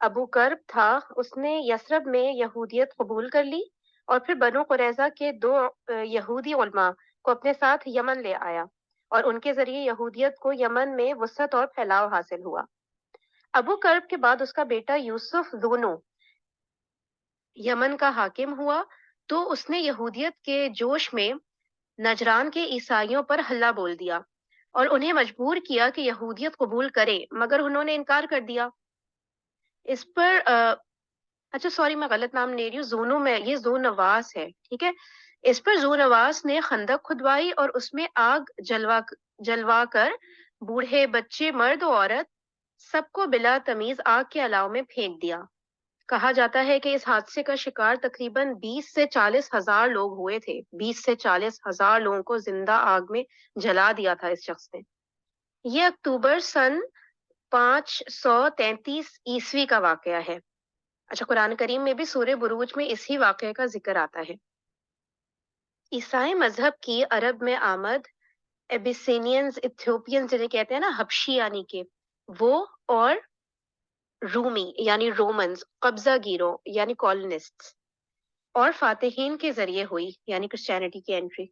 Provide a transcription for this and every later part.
ابو کرب تھا، اس نے یثرب میں یہودیت قبول کر لی اور پھر بنو قریظہ کے دو یہودی علماء کو اپنے ساتھ یمن لے آیا اور ان کے ذریعے یہودیت کو یمن میں وسعت اور پھیلاؤ حاصل ہوا۔ ابو کرب کے بعد اس کا بیٹا یوسف ذونو یمن کا حاکم ہوا، تو اس نے یہودیت کے جوش میں نجران کے عیسائیوں پر حملہ بول دیا اور انہیں مجبور کیا کہ یہودیت قبول کرے، مگر انہوں نے انکار کر دیا۔ اس پر اچھا سوری میں غلط نام لے رہی ہوں، زونو میں یہ زو نواس ہے، ٹھیک ہے۔ اس پر زو نواس نے خندق کھدوائی اور اس میں آگ جلوا کر بوڑھے بچے مرد و عورت سب کو بلا تمیز آگ کے الاؤ میں پھینک دیا۔ کہا جاتا ہے کہ اس حادثے کا شکار تقریباً 20 سے 40 ہزار لوگ ہوئے تھے۔ 20 سے 40 ہزار لوگوں کو زندہ آگ میں جلا دیا تھا اس شخص نے۔ یہ اکتوبر سن 533 کا واقعہ ہے۔ اچھا قرآن کریم میں بھی سورہ بروج میں اسی واقعے کا ذکر آتا ہے۔ عیسائی مذہب کی عرب میں آمد، ایبیسینینز ایتھیوپینز جنہیں کہتے ہیں نا حبشی یعنی کہ وہ، اور رومی یعنی رومنز قبضہ گیروں یعنی کالونسٹس اور فاتحین کے ذریعے ہوئی یعنی کرسچینٹی کی انٹری۔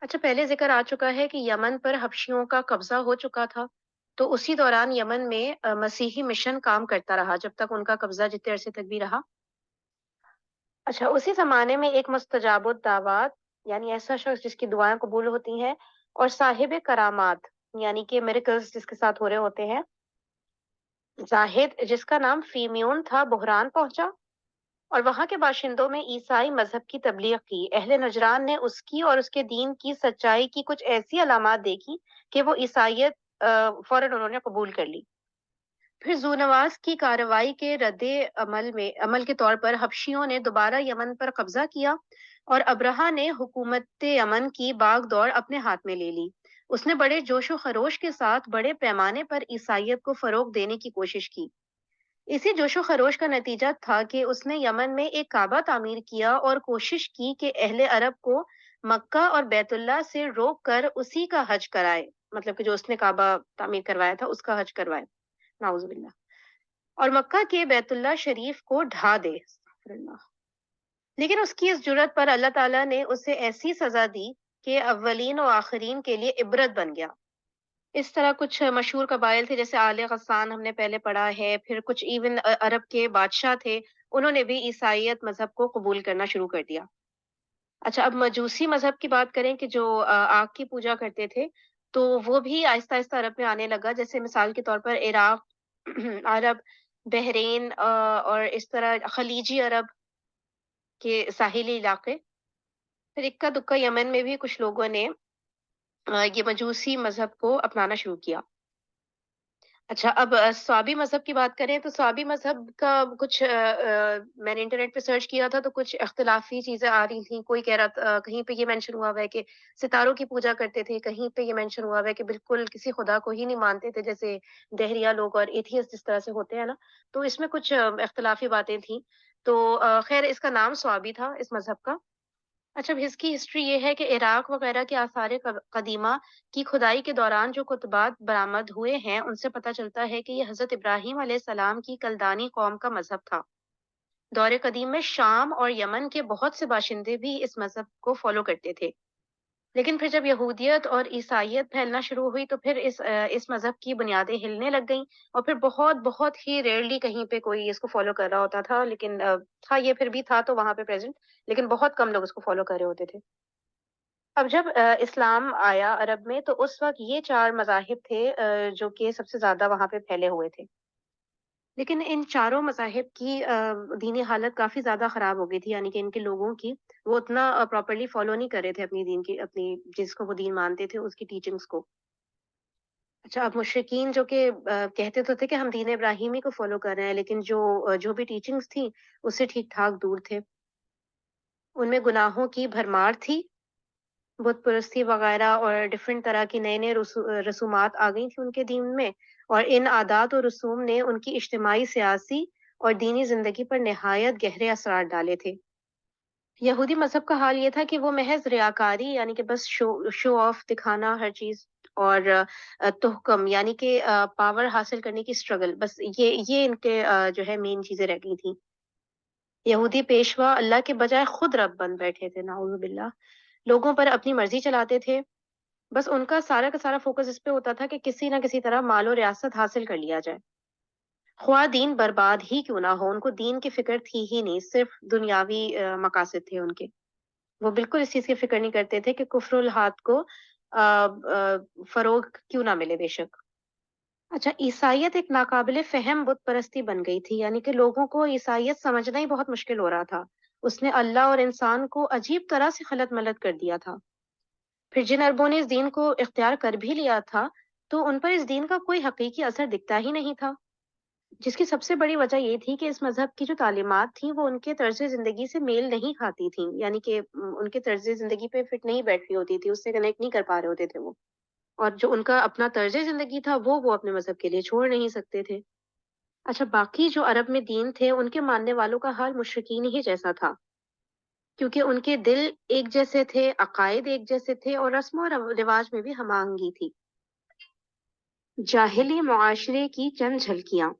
اچھا پہلے ذکر آ چکا ہے کہ یمن پر حبشیوں کا قبضہ ہو چکا تھا، تو اسی دوران یمن میں مسیحی مشن کام کرتا رہا جب تک ان کا قبضہ جتنے عرصے تک بھی رہا۔ اچھا اسی زمانے میں ایک مستجاب الدعوات یعنی ایسا شخص جس کی دعائیں قبول ہوتی ہیں اور صاحب کرامات یعنی کہ میریکلز جس کے ساتھ ہو رہے ہوتے ہیں، زاہد جس کا نام فیمیون تھا، بحران پہنچا اور وہاں کے باشندوں میں عیسائی مذہب کی تبلیغ کی۔ اہل نجران نے اس کی اور اس کے دین کی سچائی کی کچھ ایسی علامات دیکھی کہ وہ عیسائیت فوراً انہوں نے قبول کر لی۔ پھر زونواس کی کارروائی کے رد عمل کے طور پر حبشیوں نے دوبارہ یمن پر قبضہ کیا اور ابرہہ نے حکومت یمن کی باغ دوڑ اپنے ہاتھ میں لے لی۔ اس نے بڑے جوش و خروش کے ساتھ بڑے پیمانے پر عیسائیت کو فروغ دینے کی کوشش کی۔ اسی جوش و خروش کا نتیجہ تھا کہ اس نے یمن میں ایک کعبہ تعمیر کیا اور کوشش کی کہ اہل عرب کو مکہ اور بیت اللہ سے روک کر اسی کا حج کرائے، مطلب کہ جو اس نے کعبہ تعمیر کروایا تھا اس کا حج کروائے، نعوذ باللہ، اور مکہ کے بیت اللہ شریف کو ڈھا دے، استغفر اللہ۔ لیکن اس کی اس جرت پر اللہ تعالیٰ نے اسے ایسی سزا دی کہ اولین و آخرین کے لیے عبرت بن گیا۔ اس طرح کچھ مشہور قبائل تھے جیسے آل غسان ہم نے پہلے پڑھا ہے، پھر کچھ ایون عرب کے بادشاہ تھے، انہوں نے بھی عیسائیت مذہب کو قبول کرنا شروع کر دیا۔ اچھا اب مجوسی مذہب کی بات کریں کہ جو آگ کی پوجا کرتے تھے، تو وہ بھی آہستہ آہستہ عرب میں آنے لگا، جیسے مثال کے طور پر عراق، عرب، بحرین اور اس طرح خلیجی عرب کے ساحلی علاقے، پھر اکا دکا یمن میں بھی کچھ لوگوں نے یہ مجوسی مذہب کو اپنانا شروع کیا۔ اچھا اب صوابی مذہب کی بات کریں تو صوابی مذہب کا کچھ میں نے انٹرنیٹ پہ سرچ کیا تھا تو کچھ اختلافی چیزیں آ رہی تھیں۔ کوئی کہہ رہا تھا، کہیں پہ یہ مینشن ہوا ہوا ہے کہ ستاروں کی پوجا کرتے تھے، کہیں پہ یہ مینشن ہوا ہوا ہے کہ بالکل کسی خدا کو ہی نہیں مانتے تھے، جیسے دہریہ لوگ اور ایتھیسٹ جس طرح سے ہوتے ہیں نا، تو اس میں کچھ اختلافی باتیں تھیں۔ تو خیر اس کا نام صوابی تھا اس مذہب کا۔ اچھا اب اس کی ہسٹری یہ ہے کہ عراق وغیرہ کے آثار قدیمہ کی کھدائی کے دوران جو کتبات برآمد ہوئے ہیں ان سے پتہ چلتا ہے کہ یہ حضرت ابراہیم علیہ السلام کی کلدانی قوم کا مذہب تھا۔ دور قدیم میں شام اور یمن کے بہت سے باشندے بھی اس مذہب کو فالو کرتے تھے، لیکن پھر جب یہودیت اور عیسائیت پھیلنا شروع ہوئی تو پھر اس مذہب کی بنیادیں ہلنے لگ گئیں، اور پھر بہت بہت ہی ریئرلی کہیں پہ کوئی اس کو فالو کر رہا ہوتا تھا، لیکن تھا یہ پھر بھی تھا تو وہاں پہ پریزنٹ، لیکن بہت کم لوگ اس کو فالو کر رہے ہوتے تھے۔ اب جب اسلام آیا عرب میں تو اس وقت یہ چار مذاہب تھے جو کہ سب سے زیادہ وہاں پہ پھیلے ہوئے تھے، لیکن ان چاروں مذاہب کی دینی حالت کافی زیادہ خراب ہو گئی تھی، یعنی کہ ان کے لوگوں کی وہ اتنا پراپرلی فالو نہیں کر رہے تھے اپنی دین کی، اپنی جس کو وہ دین مانتے تھے اس کی ٹیچنگز کو۔ اچھا اب مشرکین جو کہ کہتے تو تھے کہ ہم دین ابراہیمی کو فالو کر رہے ہیں، لیکن جو بھی ٹیچنگز تھیں اس سے ٹھیک ٹھاک دور تھے، ان میں گناہوں کی بھرمار تھی، بت پرستی وغیرہ اور ڈفرینٹ طرح کی نئے نئے رسومات آ گئی تھیں ان کے دین میں، اور ان عادات و رسوم نے ان کی اجتماعی، سیاسی اور دینی زندگی پر نہایت گہرے اثرات ڈالے تھے۔ یہودی مذہب کا حال یہ تھا کہ وہ محض ریاکاری یعنی کہ بس شو آف دکھانا ہر چیز، اور تحکم یعنی کہ پاور حاصل کرنے کی اسٹرگل، بس یہ ان کے جو ہے مین چیزیں رہ گئی تھیں۔ یہودی پیشوا اللہ کے بجائے خود رب بن بیٹھے تھے، نعوذ باللہ، لوگوں پر اپنی مرضی چلاتے تھے، بس ان کا سارا فوکس اس پہ ہوتا تھا کہ کسی نہ کسی طرح مال و ریاست حاصل کر لیا جائے، خواہ دین برباد ہی کیوں نہ ہو، ان کو دین کی فکر تھی ہی نہیں، صرف دنیاوی مقاصد تھے ان کے۔ وہ بالکل اس چیز کی فکر نہیں کرتے تھے کہ کفر الحاد کو فروغ کیوں نہ ملے، بے شک۔ اچھا، عیسائیت ایک ناقابل فہم بت پرستی بن گئی تھی، یعنی کہ لوگوں کو عیسائیت سمجھنا ہی بہت مشکل ہو رہا تھا۔ اس نے اللہ اور انسان کو عجیب طرح سے خلط ملط کر دیا تھا۔ پھر جن عربوں نے اس دین کو اختیار کر بھی لیا تھا تو ان پر اس دین کا کوئی حقیقی اثر دکھتا ہی نہیں تھا، جس کی سب سے بڑی وجہ یہ تھی کہ اس مذہب کی جو تعلیمات تھیں وہ ان کے طرز زندگی سے میل نہیں کھاتی تھیں، یعنی کہ ان کے طرز زندگی پہ فٹ نہیں بیٹھ رہی ہوتی تھی، اس سے کنیکٹ نہیں کر پا رہے ہوتے تھے وہ، اور جو ان کا اپنا طرز زندگی تھا وہ اپنے مذہب کے لیے چھوڑ نہیں سکتے تھے۔ اچھا، باقی جو عرب میں دین تھے ان کے ماننے والوں کا حال مشرکین ہی جیسا تھا، کیونکہ ان کے دل ایک جیسے تھے، عقائد ایک جیسے تھے، اور رسم و رواج میں بھی ہم آہنگی تھی۔ جاہلی معاشرے کی چند جھلکیاں۔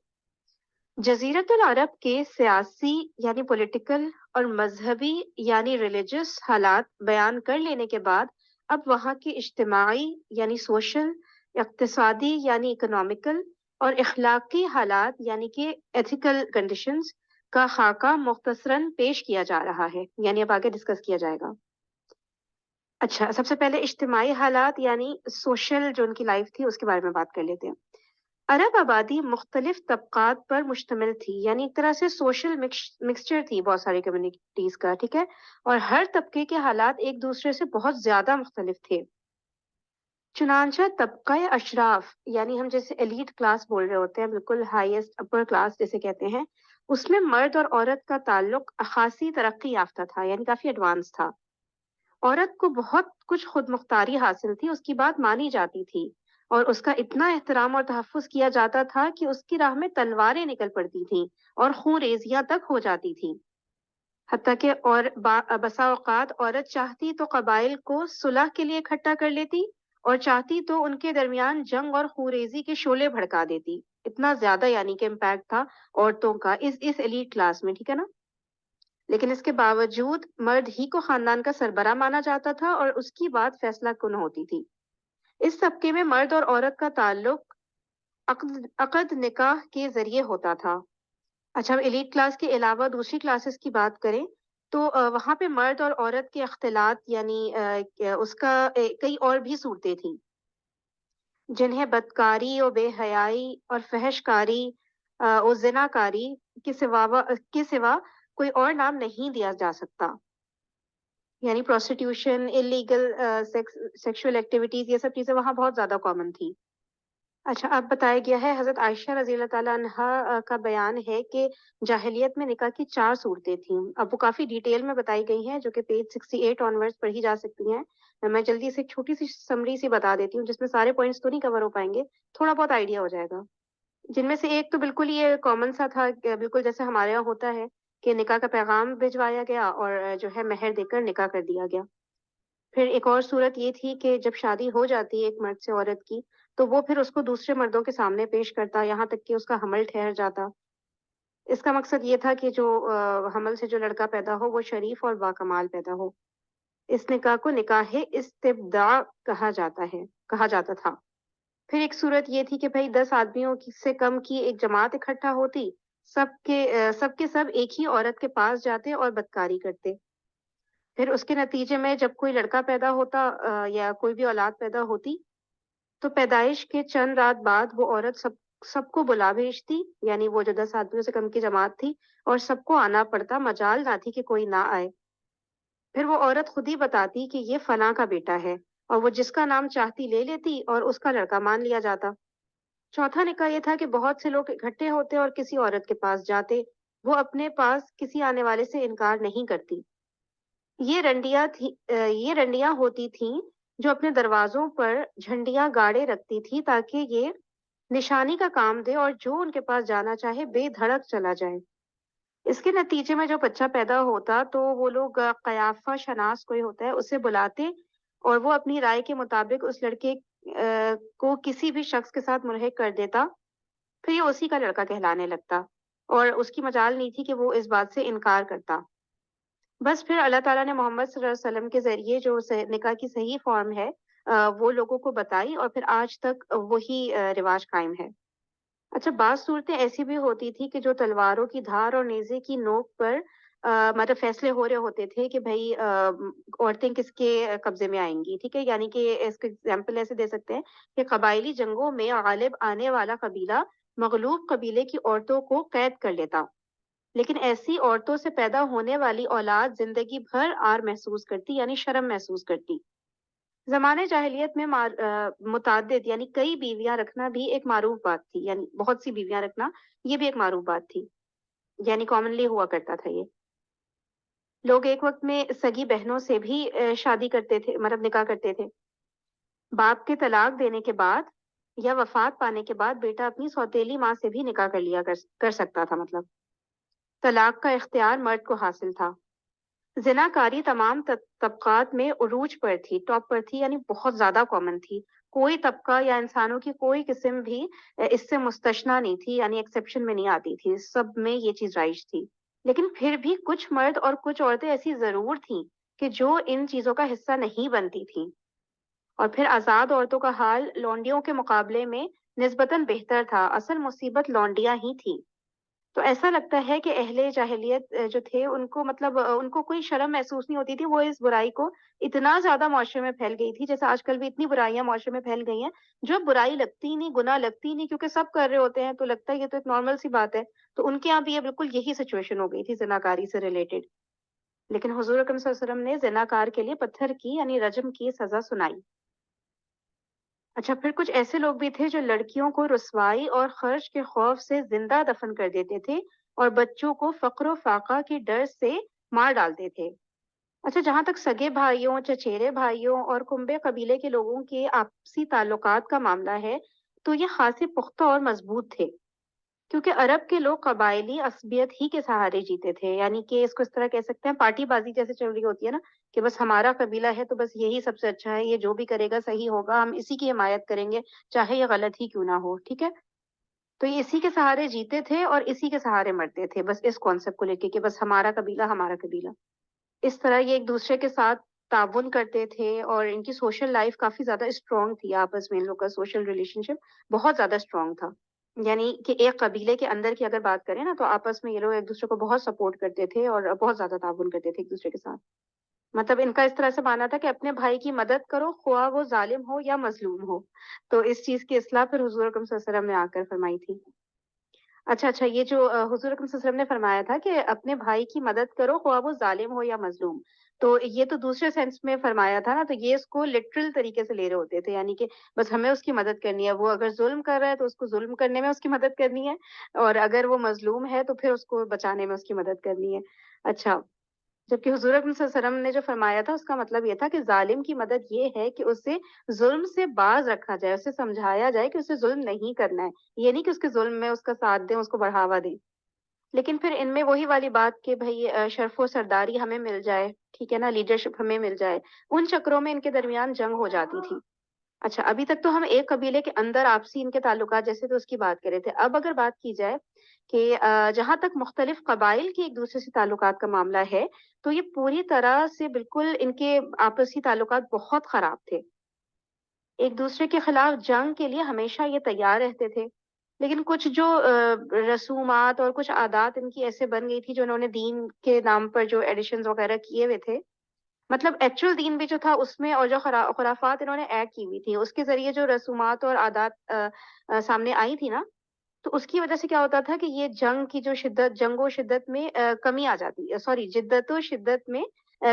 جزیرت العرب کے سیاسی یعنی پولیٹیکل اور مذہبی یعنی ریلیجس حالات بیان کر لینے کے بعد اب وہاں کی اجتماعی یعنی سوشل، اقتصادی یعنی اکنامیکل، اور اخلاقی حالات یعنی کہ ایتھیکل کنڈیشنز کا خاکہ مختصراً پیش کیا جا رہا ہے، یعنی اب آگے ڈسکس کیا جائے گا۔ اچھا، سب سے پہلے اجتماعی حالات یعنی سوشل جو ان کی لائف تھی اس کے بارے میں بات کر لیتے ہیں۔ عرب آبادی مختلف طبقات پر مشتمل تھی، یعنی ایک طرح سے سوشل مکسچر تھی بہت ساری کمیونٹیز کا، ٹھیک ہے، اور ہر طبقے کے حالات ایک دوسرے سے بہت زیادہ مختلف تھے۔ چنانچہ طبقہ اشراف یعنی ہم جیسے ایلیٹ کلاس بول رہے ہوتے ہیں، بالکل ہائیسٹ اپر کلاس جیسے کہتے ہیں، اس میں مرد اور عورت کا تعلق خاصی ترقی یافتہ تھا، یعنی کافی ایڈوانس تھا۔ عورت کو بہت کچھ خود مختاری حاصل تھی، اس کی بات مانی جاتی تھی، اور اس کا اتنا احترام اور تحفظ کیا جاتا تھا کہ اس کی راہ میں تلواریں نکل پڑتی تھیں اور خون ریزیاں تک ہو جاتی تھیں۔ حتیٰ کہ اور بسا اوقات عورت چاہتی تو قبائل کو صلح کے لیے اکٹھا کر لیتی، اور چاہتی تو ان کے درمیان جنگ اور خون ریزی کے شعلے بھڑکا دیتی۔ اتنا زیادہ یعنی کہ امپیکٹ تھا عورتوں کا اس ایلیٹ کلاس میں، ٹھیک ہے نا۔ لیکن اس کے باوجود مرد ہی کو خاندان کا سربراہ مانا جاتا تھا اور اس کی بات فیصلہ کن ہوتی تھی۔ اس طبقے میں مرد اور عورت کا تعلق عقد نکاح کے ذریعے ہوتا تھا۔ اچھا، ہم ایلیٹ کلاس کے علاوہ دوسری کلاسز کی بات کریں تو وہاں پہ مرد اور عورت کے اختلاط یعنی اس کا کئی اور بھی صورتیں تھیں جنہیں بدکاری اور بے حیائی اور فحش کاری اور زناکاری کے سوا کوئی اور نام نہیں دیا جا سکتا، یعنی پروسٹیٹیوشن، انلیگل سیکشل ایکٹیویٹیز، یہ سب چیزیں وہاں بہت زیادہ کامن تھی۔ اچھا، اب بتایا گیا ہے، حضرت عائشہ رضی اللہ تعالیٰ عنہا کا بیان ہے کہ جاہلیت میں نکاح کی 4 صورتیں تھیں۔ اب وہ کافی ڈیٹیل میں بتائی گئی ہیں جو کہ پیج 68 آنورڈز پڑھی جا سکتی ہیں۔ میں جلدی سے ایک چھوٹی سی سمری سی بتا دیتی ہوں جس میں سارے پوائنٹس تو نہیں کور ہو پائیں گے، تھوڑا بہت آئیڈیا ہو جائے گا۔ جن میں سے ایک تو بالکل یہ کامن سا تھا، بالکل جیسے ہمارے یہاں ہوتا ہے کہ نکاح کا پیغام بھجوایا گیا اور جو ہے مہر دے کر نکاح کر دیا گیا۔ پھر ایک اور صورت یہ تھی کہ جب شادی ہو جاتی ہے ایک مرد سے عورت کی تو وہ پھر اس کو دوسرے مردوں کے سامنے پیش کرتا، یہاں تک کہ اس کا حمل ٹھہر جاتا۔ اس کا مقصد یہ تھا کہ جو حمل سے جو لڑکا پیدا ہو وہ شریف اور باکمال پیدا ہو۔ اس نکاح کو نکاح استبداع کہا جاتا تھا۔ پھر ایک صورت یہ تھی کہ بھائی 10 آدمیوں سے کم کی ایک جماعت اکٹھا ہوتی، سب ایک ہی عورت کے پاس جاتے اور بدکاری کرتے۔ پھر اس کے نتیجے میں جب کوئی لڑکا پیدا ہوتا یا کوئی بھی اولاد پیدا ہوتی تو پیدائش کے چند رات بعد وہ عورت سب کو بلا بھیجتی، یعنی وہ جو 10 آدمیوں سے کم کی جماعت تھی، اور سب کو آنا پڑتا، مجال نہ تھی کہ کوئی نہ آئے۔ پھر وہ عورت خود ہی بتاتی کہ یہ فلاں کا بیٹا ہے، اور وہ جس کا نام چاہتی لے لیتی اور اس کا لڑکا مان لیا جاتا۔ چوتھا نکاح یہ تھا کہ بہت سے لوگ اکٹھے ہوتے اور کسی عورت کے پاس جاتے، وہ اپنے پاس کسی آنے والے سے انکار نہیں کرتی۔ یہ رنڈیاں ہوتی تھیں جو اپنے دروازوں پر جھنڈیاں گاڑے رکھتی تھی تاکہ یہ نشانی کا کام دے اور جو ان کے پاس جانا چاہے بے دھڑک چلا جائے۔ اس کے نتیجے میں جو بچہ پیدا ہوتا تو وہ لوگ قیافہ شناس کوئی ہوتا ہے اسے بلاتے، اور وہ اپنی رائے کے مطابق اس لڑکے کو کسی بھی شخص کے ساتھ ملحق کر دیتا، پھر یہ اسی کا لڑکا کہلانے لگتا، اور اس کی مجال نہیں تھی کہ وہ اس بات سے انکار کرتا۔ بس پھر اللہ تعالیٰ نے محمد صلی اللہ علیہ وسلم کے ذریعے جو نکاح کی صحیح فارم ہے وہ لوگوں کو بتائی، اور پھر آج تک وہی رواج قائم ہے۔ اچھا، بعض صورتیں ایسی بھی ہوتی تھی کہ جو تلواروں کی دھار اور نیزے کی نوک پر مطلب فیصلے ہو رہے ہوتے تھے کہ بھائی عورتیں کس کے قبضے میں آئیں گی، ٹھیک ہے؟ یعنی کہ اس کو ایگزامپل ایسے دے سکتے ہیں کہ قبائلی جنگوں میں غالب آنے والا قبیلہ مغلوب قبیلے کی عورتوں کو قید کر لیتا، لیکن ایسی عورتوں سے پیدا ہونے والی اولاد زندگی بھر عار محسوس کرتی، یعنی شرم محسوس کرتی۔ زمانے جاہلیت میں متعدد یعنی کئی بیویاں رکھنا بھی ایک معروف بات تھی، یعنی بہت سی بیویاں رکھنا یہ بھی ایک معروف بات تھی، یعنی کامنلی ہوا کرتا تھا یہ۔ لوگ ایک وقت میں سگی بہنوں سے بھی شادی کرتے تھے، مطلب نکاح کرتے تھے۔ باپ کے طلاق دینے کے بعد یا وفات پانے کے بعد بیٹا اپنی سوتیلی ماں سے بھی نکاح کر سکتا تھا، مطلب طلاق کا اختیار مرد کو حاصل تھا۔ زناکاری تمام طبقات میں عروج پر تھی، ٹاپ پر تھی، یعنی بہت زیادہ کامن تھی۔ کوئی طبقہ یا انسانوں کی کوئی قسم بھی اس سے مستثنا نہیں تھی، یعنی ایکسیپشن میں نہیں آتی تھی، سب میں یہ چیز رائج تھی۔ لیکن پھر بھی کچھ مرد اور کچھ عورتیں ایسی ضرور تھیں کہ جو ان چیزوں کا حصہ نہیں بنتی تھیں، اور پھر آزاد عورتوں کا حال لونڈیوں کے مقابلے میں نسبتاً بہتر تھا۔ اصل مصیبت لونڈیاں ہی تھی۔ تو ایسا لگتا ہے کہ اہل جاہلیت جو تھے ان کو مطلب ان کو کوئی شرم محسوس نہیں ہوتی تھی، وہ اس برائی کو اتنا زیادہ معاشرے میں پھیل گئی تھی، جیسے آج کل بھی اتنی برائیاں معاشرے میں پھیل گئی ہیں جو برائی لگتی نہیں، گناہ لگتی نہیں، کیونکہ سب کر رہے ہوتے ہیں تو لگتا ہے یہ تو ایک نارمل سی بات ہے۔ تو ان کے یہاں بھی یہ بالکل یہی سچویشن ہو گئی تھی زناکاری سے ریلیٹڈ۔ لیکن حضور اکرم صلی اللہ علیہ وسلم نے زناکار کے لیے پتھر کی یعنی رجم کی سزا سنائی۔ اچھا، پھر کچھ ایسے لوگ بھی تھے جو لڑکیوں کو رسوائی اور خرچ کے خوف سے زندہ دفن کر دیتے تھے، اور بچوں کو فقر و فاقہ کے ڈر سے مار ڈالتے تھے۔ اچھا، جہاں تک سگے بھائیوں، چچیرے بھائیوں اور کنبے قبیلے کے لوگوں کے آپسی تعلقات کا معاملہ ہے، تو یہ خاصے پختہ اور مضبوط تھے، کیونکہ عرب کے لوگ قبائلی عصبیت ہی کے سہارے جیتے تھے، یعنی کہ اس کو اس طرح کہہ سکتے ہیں پارٹی بازی جیسے چل رہی ہوتی ہے نا، کہ بس ہمارا قبیلہ ہے تو بس یہی سب سے اچھا ہے، یہ جو بھی کرے گا صحیح ہوگا، ہم اسی کی حمایت کریں گے چاہے یہ غلط ہی کیوں نہ ہو، ٹھیک ہے؟ تو یہ اسی کے سہارے جیتے تھے اور اسی کے سہارے مرتے تھے، بس اس کانسیپٹ کو لے کے کہ بس ہمارا قبیلہ ہمارا قبیلہ۔ اس طرح یہ ایک دوسرے کے ساتھ تعاون کرتے تھے، اور ان کی سوشل لائف کافی زیادہ اسٹرانگ تھی، آپس میں ان لوگ کا سوشل ریلیشن شپ بہت زیادہ اسٹرانگ تھا۔ یعنی کہ ایک قبیلے کے اندر کی اگر بات کریں نا، تو آپس میں یہ لوگ ایک دوسرے کو بہت سپورٹ کرتے تھے اور بہت زیادہ تعاون کرتے تھے ایک دوسرے کے ساتھ۔ مطلب ان کا اس طرح سے ماننا تھا کہ اپنے بھائی کی مدد کرو، خواہ وہ ظالم ہو یا مظلوم ہو۔ تو اس چیز کی اصلاح پھر حضور اکرم صلی اللہ علیہ وسلم نے آ کر فرمائی تھی۔ اچھا، یہ جو حضور اکرم صلی اللہ علیہ وسلم نے فرمایا تھا کہ اپنے بھائی کی مدد کرو، خواہ وہ ظالم ہو یا مظلوم، تو یہ تو دوسرے سینس میں فرمایا تھا نا، تو یہ اس کو لٹرل طریقے سے لے رہے ہوتے تھے، یعنی کہ بس ہمیں اس کی مدد کرنی ہے، وہ اگر ظلم کر رہا ہے تو اس کو ظلم کرنے میں اس کی مدد کرنی ہے، اور اگر وہ مظلوم ہے تو پھر اس کو بچانے میں اس کی مدد کرنی ہے۔ اچھا، جبکہ حضور اکرم صلی اللہ علیہ وسلم نے جو فرمایا تھا اس کا مطلب یہ تھا کہ ظالم کی مدد یہ ہے کہ اسے ظلم سے باز رکھا جائے، اسے سمجھایا جائے کہ اسے ظلم نہیں کرنا ہے، یہ نہیں کہ اس کے ظلم میں اس کا ساتھ دیں، اس کو بڑھاوا دیں۔ لیکن پھر ان میں وہی والی بات کہ بھئی شرف و سرداری ہمیں مل جائے، ٹھیک ہے نا، لیڈرشپ ہمیں مل جائے، ان چکروں میں ان کے درمیان جنگ ہو جاتی تھی۔ اچھا، ابھی تک تو ہم ایک قبیلے کے اندر آپسی ان کے تعلقات جیسے تو اس کی بات کر رہے تھے، اب اگر بات کی جائے کہ جہاں تک مختلف قبائل کے ایک دوسرے سے تعلقات کا معاملہ ہے، تو یہ پوری طرح سے بالکل ان کے آپسی تعلقات بہت خراب تھے، ایک دوسرے کے خلاف جنگ کے لیے ہمیشہ یہ تیار رہتے تھے۔ لیکن کچھ جو رسومات اور کچھ عادات ان کی ایسے بن گئی تھی جو انہوں نے دین کے نام پر جو ایڈیشنز وغیرہ کیے ہوئے تھے، مطلب ایکچوئل دین بھی جو تھا اس میں، اور جو خرافات انہوں نے ایڈ کی ہوئی تھی اس کے ذریعے جو رسومات اور عادات سامنے آئی تھی نا، تو اس کی وجہ سے کیا ہوتا تھا کہ یہ جنگ کی جو شدت، جنگ و شدت میں کمی آ جاتی، سوری جدت و شدت میں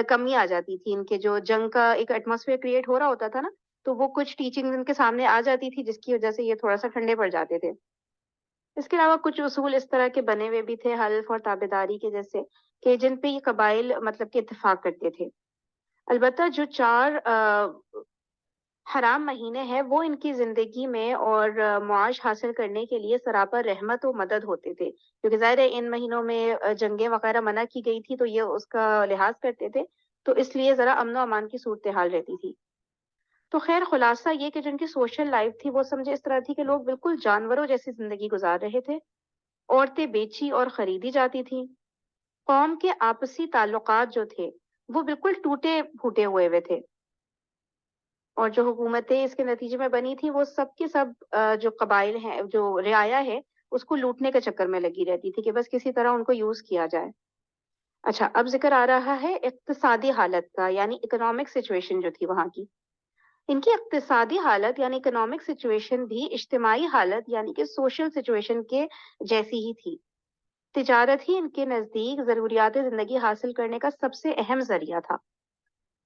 کمی آ جاتی تھی، ان کے جو جنگ کا ایک ایٹماسفیئر کریٹ ہو رہا ہوتا تھا نا، تو وہ کچھ ٹیچنگ ان کے سامنے آ جاتی تھی جس کی وجہ سے یہ تھوڑا سا ٹھنڈے پڑ جاتے تھے۔ اس کے علاوہ کچھ اصول اس طرح کے بنے ہوئے بھی تھے حلف اور تابع داری کے جیسے، کہ جن پہ یہ قبائل مطلب کہ اتفاق کرتے تھے۔ البتہ جو چار حرام مہینے ہیں وہ ان کی زندگی میں اور معاش حاصل کرنے کے لیے سراپا رحمت و مدد ہوتے تھے، کیونکہ ظاہر ہے ان مہینوں میں جنگیں وغیرہ منع کی گئی تھی تو یہ اس کا لحاظ کرتے تھے، تو اس لیے ذرا امن و امان کی صورتحال رہتی تھی۔ تو خیر خلاصہ یہ کہ جن کی سوشل لائف تھی وہ سمجھے اس طرح تھی کہ لوگ بالکل جانوروں جیسی زندگی گزار رہے تھے، عورتیں بیچی اور خریدی جاتی تھیں، قوم کے آپسی تعلقات جو تھے وہ بالکل ٹوٹے پھوٹے ہوئے تھے، اور جو حکومتیں اس کے نتیجے میں بنی تھی وہ سب کے سب جو قبائل ہیں، جو رعایا ہے، اس کو لوٹنے کے چکر میں لگی رہتی تھی کہ بس کسی طرح ان کو یوز کیا جائے۔ اچھا، اب ذکر آ رہا ہے اقتصادی حالت کا، یعنی اکنامک سچویشن جو تھی وہاں کی۔ ان کی اقتصادی حالت یعنی اکنامک سچویشن بھی اجتماعی حالت یعنی کہ سوشل سچویشن کے جیسی ہی تھی۔ تجارت ہی ان کے نزدیک ضروریات زندگی حاصل کرنے کا سب سے اہم ذریعہ تھا،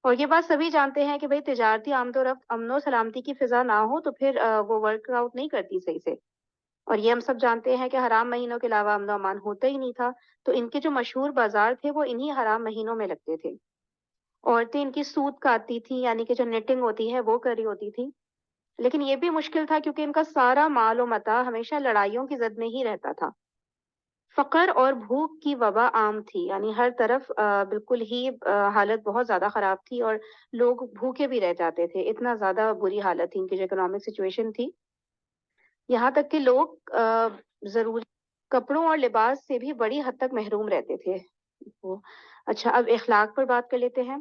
اور یہ بات سبھی جانتے ہیں کہ بھئی تجارتی آمد و رفت امن و سلامتی کی فضا نہ ہو تو پھر وہ ورک آؤٹ نہیں کرتی صحیح سے، اور یہ ہم سب جانتے ہیں کہ حرام مہینوں کے علاوہ امن و امان ہوتا ہی نہیں تھا، تو ان کے جو مشہور بازار تھے وہ انہی حرام مہینوں میں لگتے تھے۔ عورتیں ان کی سوت کاٹتی تھیں، یعنی کہ جو نیٹنگ ہوتی ہے وہ کر رہی ہوتی تھی، لیکن یہ بھی مشکل تھا کیونکہ ان کا سارا مال و متاع ہمیشہ لڑائیوں کی زد میں ہی رہتا تھا۔ فقر اور بھوک کی وبا عام تھی، یعنی ہر طرف بالکل ہی حالت بہت زیادہ خراب تھی، اور لوگ بھوکے بھی رہ جاتے تھے، اتنا زیادہ بری حالت تھی ان کی جو اکنامک سچویشن تھی۔ یہاں تک کہ لوگ ضروری کپڑوں اور لباس سے بھی بڑی حد تک محروم رہتے تھے وہ۔ اچھا، اب اخلاق پر بات کر لیتے ہیں۔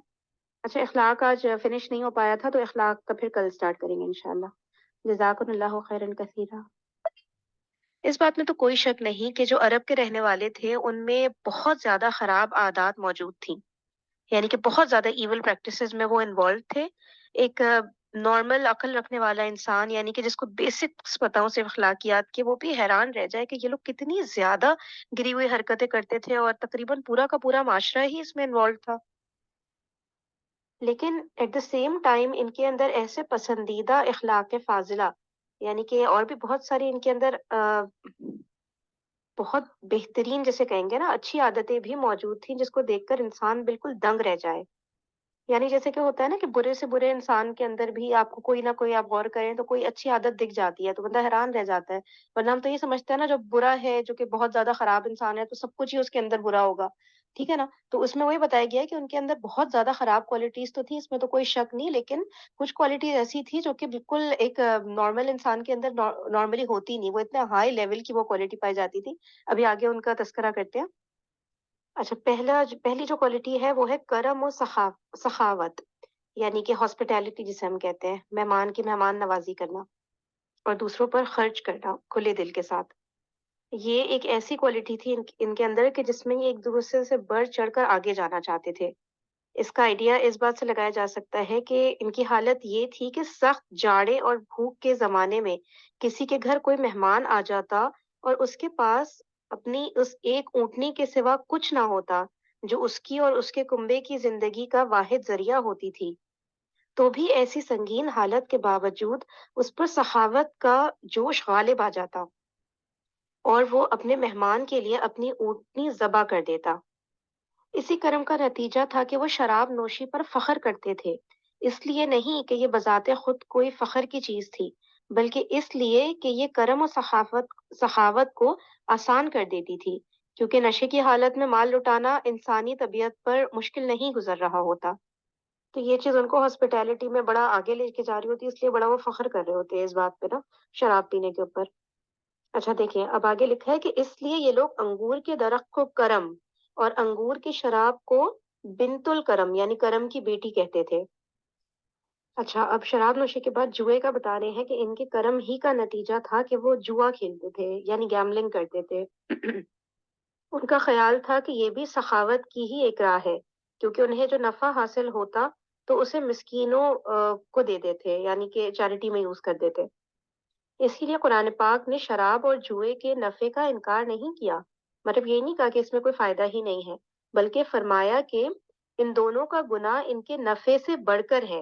اچھا، اخلاق آج فنش نہیں ہو پایا تھا تو اخلاق کا پھر کل سٹارٹ کریں گے انشاءاللہ۔ جزاکم اللہ خیرا کثیرا۔ اس بات میں تو کوئی شک نہیں کہ جو عرب کے رہنے والے تھے ان میں بہت زیادہ خراب عادات موجود تھیں، یعنی کہ بہت زیادہ ایول پریکٹسز میں وہ انوالو تھے۔ ایک نارمل عقل رکھنے والا انسان، یعنی کہ جس کو بیسکس پتہ ہو صرف اخلاقیات کے، وہ بھی حیران رہ جائے کہ یہ لوگ کتنی زیادہ گری ہوئی حرکتیں کرتے تھے، اور تقریباً پورا کا پورا معاشرہ ہی اس میں انوالو تھا۔ لیکن ایٹ دا سیم ٹائم ان کے اندر ایسے پسندیدہ اخلاق فاضلہ، یعنی کہ اور بھی بہت ساری ان کے اندر بہت بہترین جیسے کہیں گے نا اچھی عادتیں بھی موجود تھیں جس کو دیکھ کر انسان بالکل دنگ رہ جائے۔ یعنی جیسے کہ ہوتا ہے نا کہ برے سے برے انسان کے اندر بھی آپ کو کوئی نہ کوئی، آپ غور کریں تو کوئی اچھی عادت دکھ جاتی ہے تو بندہ حیران رہ جاتا ہے، ورنہ ہم تو یہ سمجھتے ہیں نا جو برا ہے، جو کہ بہت زیادہ خراب انسان ہے، تو سب کچھ ہی اس کے اندر برا ہوگا، ٹھیک ہے نا؟ تو اس میں وہی بتایا گیا ہے کہ ان کے اندر بہت زیادہ خراب کوالٹیز تو تھی، اس میں تو کوئی شک نہیں، لیکن کچھ کوالٹیز ایسی تھی جو کہ بالکل ایک نارمل انسان کے اندر نارملی ہوتی نہیں، وہ اتنے ہائی لیول کی وہ کوالٹی پائی جاتی تھی۔ ابھی آگے ان کا تذکرہ کرتے ہیں۔ اچھا، پہلی جو کوالٹی ہے وہ ہے کرم و سخاوت، یعنی کہ ہاسپٹیلٹی جسے ہم کہتے ہیں، مہمان کی مہمان نوازی کرنا اور دوسروں پر خرچ کرنا کھلے دل کے ساتھ۔ یہ ایک ایسی کوالٹی تھی ان کے اندر کہ جس میں یہ ایک دوسرے سے بڑھ چڑھ کر آگے جانا چاہتے تھے۔ اس کا آئیڈیا اس بات سے لگایا جا سکتا ہے کہ ان کی حالت یہ تھی کہ سخت جاڑے اور بھوک کے زمانے میں کسی کے گھر کوئی مہمان آ جاتا اور اس کے پاس اپنی اس ایک اونٹنی کے سوا کچھ نہ ہوتا جو اس کی اور اس کے کنبے کی زندگی کا واحد ذریعہ ہوتی تھی، تو بھی ایسی سنگین حالت کے باوجود اس پر سخاوت کا جوش غالب آ جاتا اور وہ اپنے مہمان کے لیے اپنی اونٹنی ذبح کر دیتا۔ اسی کرم کا نتیجہ تھا کہ وہ شراب نوشی پر فخر کرتے تھے، اس لیے نہیں کہ یہ بذات خود کوئی فخر کی چیز تھی، بلکہ اس لیے کہ یہ کرم و سخاوت کو آسان کر دیتی تھی، کیونکہ نشے کی حالت میں مال لٹانا انسانی طبیعت پر مشکل نہیں گزر رہا ہوتا، تو یہ چیز ان کو ہاسپٹیلٹی میں بڑا آگے لے کے جا رہی ہوتی ہے، اس لیے بڑا وہ فخر کر رہے ہوتے ہیں اس بات پہ نا، شراب پینے کے اوپر۔ اچھا دیکھیں، اب آگے لکھا ہے کہ اس لیے یہ لوگ انگور کے درخت کو کرم اور انگور کی شراب کو بنت الکرم یعنی کرم کی بیٹی کہتے تھے۔ اچھا، اب شراب نوشی کے بعد جوئے کا بتا رہے ہیں کہ ان کے کرم ہی کا نتیجہ تھا کہ وہ جوا کھیلتے تھے، یعنی گیملنگ کرتے تھے۔ ان کا خیال تھا کہ یہ بھی سخاوت کی ہی ایک راہ ہے، کیونکہ انہیں جو نفع حاصل ہوتا تو اسے مسکینوں کو دے دیتے، یعنی کہ چیریٹی میں یوز کر دیتے۔ اسی لیے قرآن پاک نے شراب اور جوئے کے نفع کا انکار نہیں کیا، مطلب یہ نہیں کہا کہ اس میں کوئی فائدہ ہی نہیں ہے، بلکہ فرمایا کہ ان دونوں کا گناہ ان کے نفع سے بڑھ کر ہے۔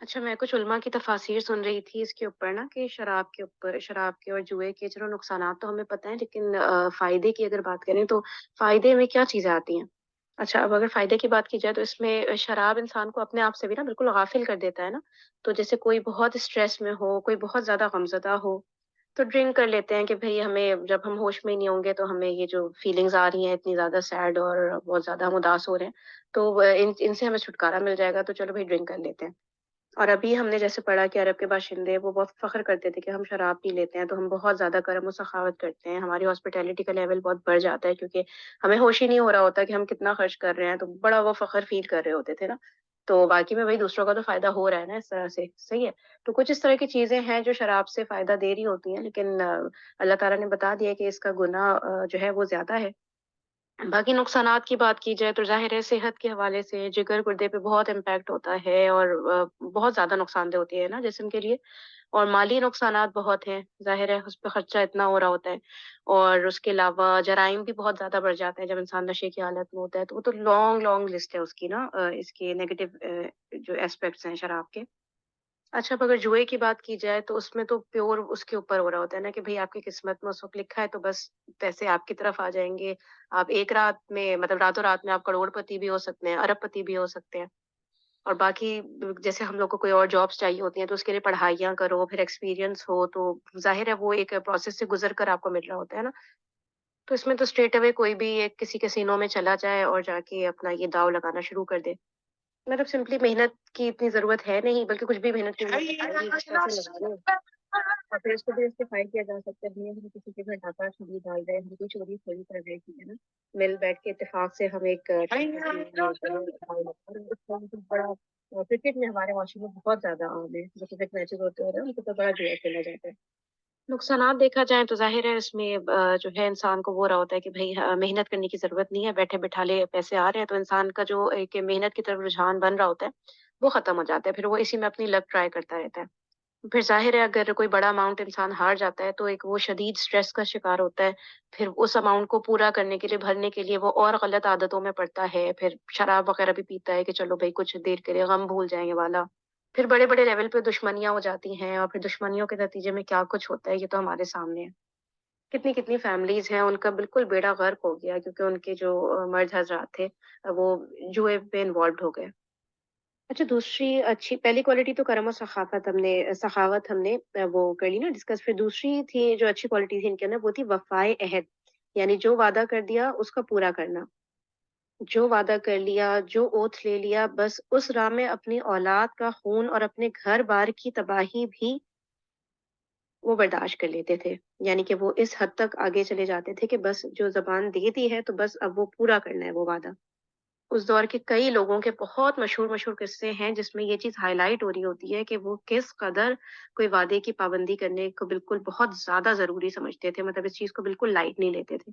اچھا، میں کچھ علماء کی تفاسیر سن رہی تھی اس کے اوپر نا، کہ شراب کے اوپر، شراب کے اور جوئے کے چلو نقصانات تو ہمیں پتہ ہیں، لیکن فائدے کی اگر بات کریں تو فائدے میں کیا چیزیں آتی ہیں؟ اچھا، اب اگر فائدے کی بات کی جائے تو اس میں شراب انسان کو اپنے آپ سے بھی نا بالکل غافل کر دیتا ہے نا، تو جیسے کوئی بہت اسٹریس میں ہو، کوئی بہت زیادہ غمزدہ ہو، تو ڈرنک کر لیتے ہیں کہ بھئی ہمیں جب ہم ہوش میں ہی نہیں ہوں گے تو ہمیں یہ جو فیلنگز آ رہی ہیں اتنی زیادہ سیڈ اور بہت زیادہ ہم اداس ہو رہے ہیں، تو ان سے ہمیں چھٹکارا مل جائے گا تو چلو بھائی ڈرنک کر لیتے ہیں۔ اور ابھی ہم نے جیسے پڑھا کہ عرب کے باشندے وہ بہت فخر کرتے تھے کہ ہم شراب پی لیتے ہیں تو ہم بہت زیادہ کرم و سخاوت کرتے ہیں، ہماری ہاسپٹیلٹی کا لیول بہت بڑھ جاتا ہے، کیونکہ ہمیں ہوش ہی نہیں ہو رہا ہوتا کہ ہم کتنا خرچ کر رہے ہیں، تو بڑا وہ فخر فیل کر رہے ہوتے تھے نا. تو باقی میں وہی دوسروں کا تو فائدہ ہو رہا ہے نا اس طرح سے، صحیح ہے. تو کچھ اس طرح کی چیزیں ہیں جو شراب سے فائدہ دے رہی ہوتی ہیں، لیکن اللہ تعالیٰ نے بتا دیا کہ اس کا گناہ جو ہے وہ زیادہ ہے. باقی نقصانات کی بات کی جائے تو ظاہر ہے صحت کے حوالے سے جگر گردے پہ بہت امپیکٹ ہوتا ہے، اور بہت زیادہ نقصان دہ ہوتی ہے نا جسم کے لیے. اور مالی نقصانات بہت ہیں، ظاہر ہے اس پہ خرچہ اتنا ہو رہا ہوتا ہے. اور اس کے علاوہ جرائم بھی بہت زیادہ بڑھ جاتے ہیں جب انسان نشے کی حالت میں ہوتا ہے، تو وہ تو لانگ لانگ لسٹ ہے اس کی نا، اس کے نیگیٹو جو ایسپیکٹس ہیں شراب کے. اچھا، اب اگر جوئے کی بات کی جائے تو اس میں تو پیور اس کے اوپر ہو رہا ہوتا ہے نا کہ بھئی آپ کی قسمت میں اس وقت لکھا ہے تو بس پیسے آپ کی طرف آ جائیں گے. آپ ایک رات میں مطلب راتوں رات میں آپ کروڑ پتی بھی ہو سکتے ہیں، ارب پتی بھی ہو سکتے ہیں. اور باقی جیسے ہم لوگ کو کوئی اور جابس چاہیے ہوتی ہیں تو اس کے لیے پڑھائیاں کرو، پھر ایکسپیرینس ہو، تو ظاہر ہے وہ ایک پروسیس سے گزر کر آپ کو مل رہا ہوتا ہے نا. تو اس میں تو اسٹریٹ اوے کوئی بھی ایک کسی کسینو میں چلا جائے اور جا کے اپنا یہ داؤ لگانا شروع کر دے. مطلب سمپلی محنت کی اتنی ضرورت ہے نہیں، بلکہ کچھ بھی محنت کی ضرورت ہے نہیں، بس پیسے لگا لو اور پھر اس کو بھی جسٹیفائی کیا جا سکتا ہے. ہم کسی کے گھر ڈاکہ چوری ڈال رہے ہیں، ہم کوئی چوری تھوڑی کر رہے ہیں، نا. مل بیٹھ کے اتفاق سے ہم ایک بڑا کرکٹ میں ہمارے معاشرے میں بہت زیادہ عام ہے، جو کرکٹ میچز ہوتے ہیں ان کو تو بڑا جوا کھیلا جاتا ہے. نقصانات دیکھا جائے تو ظاہر ہے اس میں جو ہے انسان کو وہ رہا ہوتا ہے کہ بھئی محنت کرنے کی ضرورت نہیں ہے، بیٹھے بٹھالے پیسے آ رہے ہیں، تو انسان کا جو ایک محنت کی طرف رجحان بن رہا ہوتا ہے وہ ختم ہو جاتا ہے، پھر وہ اسی میں اپنی لک ٹرائی کرتا رہتا ہے. پھر ظاہر ہے اگر کوئی بڑا اماؤنٹ انسان ہار جاتا ہے تو ایک وہ شدید سٹریس کا شکار ہوتا ہے. پھر اس اماؤنٹ کو پورا کرنے کے لیے بھرنے کے لیے وہ اور غلط عادتوں میں پڑتا ہے، پھر شراب وغیرہ بھی پیتا ہے کہ چلو بھائی کچھ دیر کے لیے غم بھول جائیں گے والا. پھر بڑے بڑے لیول پہ دشمنیاں ہو جاتی ہیں، اور پھر دشمنیوں کے نتیجے میں کیا کچھ ہوتا ہے یہ تو ہمارے سامنے ہے. کتنی کتنی فیملیز ہیں ان کا بالکل بیڑا غرق ہو گیا کیونکہ ان کے جو مرد حضرات تھے وہ جوئے پہ انوالوڈ ہو گئے. اچھا، دوسری اچھی پہلی کوالٹی تو کرم و سخاوت ہم نے وہ کر لی نا ڈسکس. پھر دوسری تھی جو اچھی کوالٹی تھی ان کے اندر، وہ تھی وفائے عہد. یعنی جو وعدہ کر دیا اس کا پورا کرنا. جو وعدہ کر لیا، جو اوتھ لے لیا، بس اس راہ میں اپنی اولاد کا خون اور اپنے گھر بار کی تباہی بھی وہ برداشت کر لیتے تھے. یعنی کہ وہ اس حد تک آگے چلے جاتے تھے کہ بس جو زبان دے دی ہے تو بس اب وہ پورا کرنا ہے وہ وعدہ. اس دور کے کئی لوگوں کے بہت مشہور مشہور قصے ہیں جس میں یہ چیز ہائی لائٹ ہو رہی ہوتی ہے کہ وہ کس قدر کوئی وعدے کی پابندی کرنے کو بالکل بہت زیادہ ضروری سمجھتے تھے، مطلب اس چیز کو بالکل لائٹ نہیں لیتے تھے.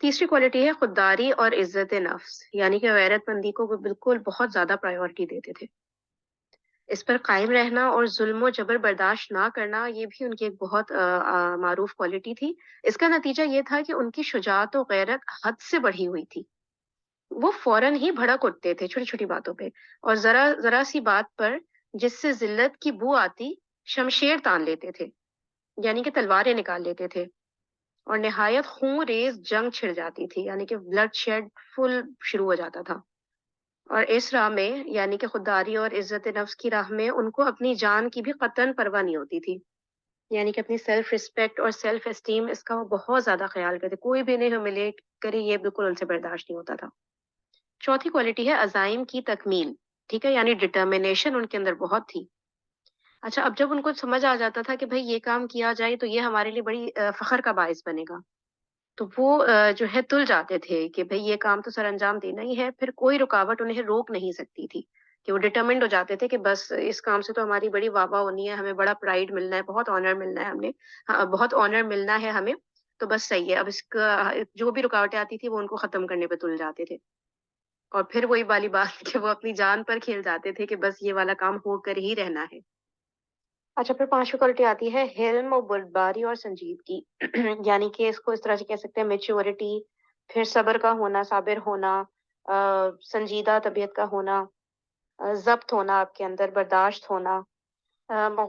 تیسری کوالٹی ہے خودداری اور عزت نفس. یعنی کہ غیرت مندی کو وہ بالکل بہت زیادہ پرائیورٹی دیتے تھے. اس پر قائم رہنا اور ظلم و جبر برداشت نہ کرنا یہ بھی ان کی ایک بہت معروف کوالٹی تھی. اس کا نتیجہ یہ تھا کہ ان کی شجاعت و غیرت حد سے بڑھی ہوئی تھی. وہ فوراً ہی بھڑک اٹھتے تھے چھوٹی چھوٹی باتوں پہ، اور ذرا ذرا سی بات پر جس سے ذلت کی بو آتی شمشیر تان لیتے تھے، یعنی کہ تلواریں نکال لیتے تھے. اور نہایت خون ریز جنگ چھڑ جاتی تھی، یعنی کہ بلڈ شیڈ فل شروع ہو جاتا تھا. اور اس راہ میں یعنی کہ خودداری اور عزت نفس کی راہ میں ان کو اپنی جان کی بھی قطعاً پرواہ نہیں ہوتی تھی. یعنی کہ اپنی سیلف رسپیکٹ اور سیلف اسٹیم اس کا وہ بہت زیادہ خیال کرتے، کوئی بھی انہیں ہیوملیٹ کرے یہ بالکل ان سے برداشت نہیں ہوتا تھا. چوتھی کوالٹی ہے عزائم کی تکمیل. ٹھیک ہے، یعنی ڈٹرمینیشن ان کے اندر بہت تھی. اچھا، اب جب ان کو سمجھ آ جاتا تھا کہ بھئی یہ کام کیا جائے تو یہ ہمارے لیے بڑی فخر کا باعث بنے گا، تو وہ جو ہے تل جاتے تھے کہ بھئی یہ کام تو سر انجام دینا ہی ہے، پھر کوئی رکاوٹ انہیں روک نہیں سکتی تھی. کہ وہ ڈٹرمنڈ ہو جاتے تھے کہ بس اس کام سے تو ہماری بڑی واہ واہ ہونی ہے، ہمیں بڑا پرائڈ ملنا ہے، بہت آنر ملنا ہے، بہت آنر ملنا ہے ہمیں. تو بس صحیح ہے، اب اس کا جو بھی رکاوٹیں آتی تھی وہ ان کو ختم کرنے پہ تل جاتے تھے. اور پھر وہی والی بات کہ وہ اپنی جان پر کھیل جاتے تھے کہ بس یہ والا کام ہو کر ہی رہنا ہے. اچھا، پھر پانچویں کوالٹی آتی ہے حلم و بردباری اور سنجیدگی. یعنی کہ اس کو اس طرح سے کہہ سکتے ہیں میچورٹی، پھر صبر کا ہونا، صابر ہونا، سنجیدہ طبیعت کا ہونا، ضبط ہونا آپ کے اندر، برداشت ہونا،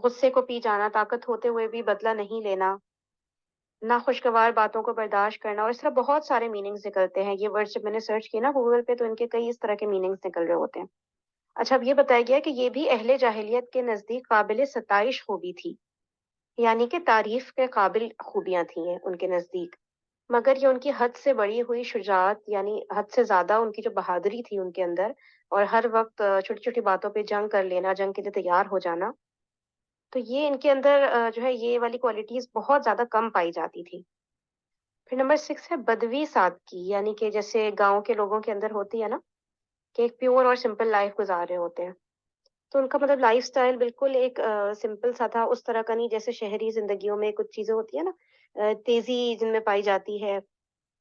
غصے کو پی جانا، طاقت ہوتے ہوئے بھی بدلہ نہیں لینا، ناخوشگوار باتوں کو برداشت کرنا. اور اس طرح بہت سارے میننگز نکلتے ہیں. یہ ورڈ جب میں نے سرچ کیا نا گوگل پہ تو ان کے کئی اس طرح کے میننگز نکل رہے ہوتے ہیں. اچھا، اب یہ بتایا گیا کہ یہ بھی اہل جاہلیت کے نزدیک قابل ستائش خوبی تھی، یعنی کہ تعریف کے قابل خوبیاں تھیں یہ ان کے نزدیک. مگر یہ ان کی حد سے بڑھی ہوئی شجاعت، یعنی حد سے زیادہ ان کی جو بہادری تھی ان کے اندر، اور ہر وقت چھوٹی چھوٹی باتوں پہ جنگ کر لینا، جنگ کے لیے تیار ہو جانا، تو یہ ان کے اندر جو ہے یہ والی کوالٹیز بہت زیادہ کم پائی جاتی تھی۔ پھر نمبر 6 ہے بدوی سادگی، یعنی کہ جیسے گاؤں کے لوگوں کے اندر ہوتی ہے نا، کہ ایک پیور اور سمپل لائف گزار رہے ہوتے ہیں، تو ان کا مطلب لائف سٹائل بالکل ایک سمپل سا تھا، اس طرح کا نہیں جیسے شہری زندگیوں میں کچھ چیزیں ہوتی ہیں نا، تیزی جن میں پائی جاتی ہے،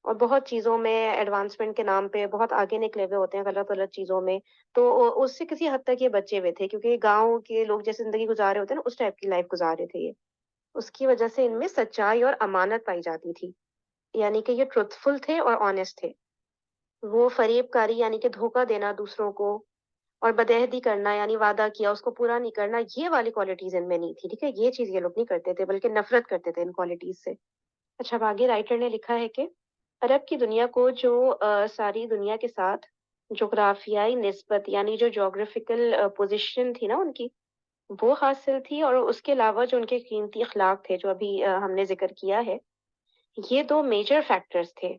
اور بہت چیزوں میں ایڈوانسمنٹ کے نام پہ بہت آگے نکلے ہوئے ہوتے ہیں غلط غلط چیزوں میں، تو اس سے کسی حد تک یہ بچے ہوئے تھے، کیونکہ گاؤں کے لوگ جیسے زندگی گزار رہے ہوتے ہیں نا، اس ٹائپ کی لائف گزار رہے تھے یہ، اس کی وجہ سے ان میں سچائی اور امانت پائی جاتی تھی، یعنی کہ یہ ٹروتھفل تھے اور آنےسٹ تھے۔ وہ فریب کاری یعنی کہ دھوکا دینا دوسروں کو، اور بدعہدی کرنا یعنی وعدہ کیا اس کو پورا نہیں کرنا، یہ والی کوالٹیز ان میں نہیں تھی، ٹھیک ہے، یہ چیز یہ لوگ نہیں کرتے تھے بلکہ نفرت کرتے تھے ان کوالٹیز سے۔ اچھا، اب آگے رائٹر نے لکھا ہے کہ عرب کی دنیا کو جو ساری دنیا کے ساتھ جغرافیائی نسبت، یعنی جو جغرافیکل پوزیشن تھی نا ان کی، وہ حاصل تھی، اور اس کے علاوہ جو ان کے قیمتی اخلاق تھے جو ابھی ہم نے ذکر کیا ہے، یہ دو میجر فیکٹرز تھے